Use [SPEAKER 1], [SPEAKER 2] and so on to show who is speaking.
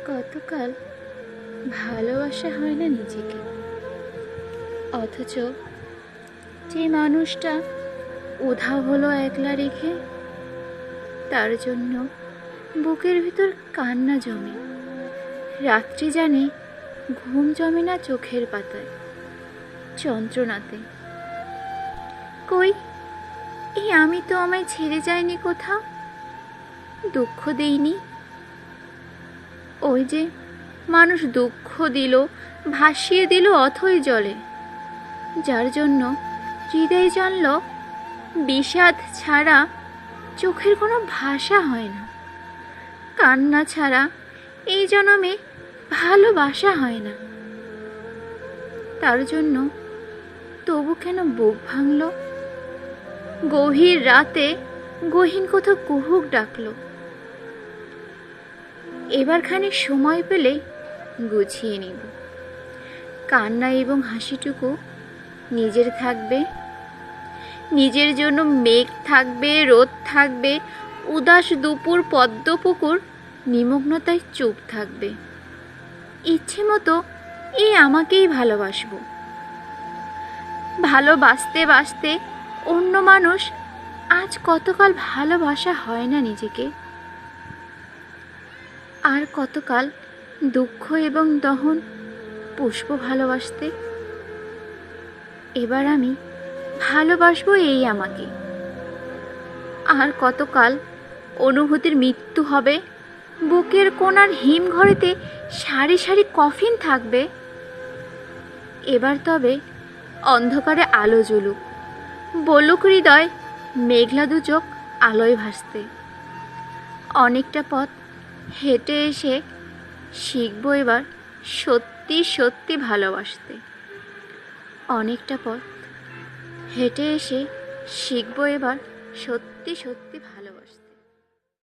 [SPEAKER 1] কতকাল ভালোবাসা হয় না নিজেকে, অথচ যে মানুষটা উধাও হলো একলা রেখে, তার জন্য বুকের ভিতর কান্না জমে। রাত্রি জানে ঘুম জমে না চোখের পাতায়, যন্ত্রণাতে। কই, এই আমি তো আমায় ছেড়ে যাইনি কোথাও, দুঃখ দেইনি। ওই যে মানুষ দুঃখ দিল, ভাসিয়ে দিল অথই জলে, যার জন্য হৃদয় জানল বিষাদ ছাড়া চোখের কোনো ভাষা হয় না, কান্না ছাড়া এই জন্মে ভালোবাসা হয় না। তার জন্য তবু কেন বুক ভাঙল, গভীর রাতে গহীন কোথাও কুহুক ডাকলো। এবার খানিক সময় পেলে গুছিয়ে নিব, কান্না এবং হাসিটুকু নিজের থাকবে, নিজের জন্য মেঘ থাকবে, রোদ থাকবে, উদাস দুপুর পদ্মপুকুর নিমগ্নতায় চুপ থাকবে। ইচ্ছে মতো এই আমাকেই ভালোবাসবো। ভালোবাসতে বাসতে অন্য মানুষ আজ কতকাল ভালোবাসা হয় না নিজেকে, আর কতকাল দুঃখ এবং দহন পুষ্প ভালোবাসতে। এবার আমি ভালোবাসবো এই আমাকে। আর কতকাল অনুভূতির মৃত্যু হবে, বুকের কোণার হিমঘরেতে সারি সারি কফিন থাকবে। এবার তবে অন্ধকারে আলো জ্বলুক, বলুক হৃদয় মেঘলা দু চোখ আলোয় ভাসতে। অনেকটা পথ হেঁটে এসে শিখবো এবার সত্যি সত্যি ভালোবাসতে। অনেকটা পথ হেঁটে এসে শিখবো এবার সত্যি সত্যি ভালো।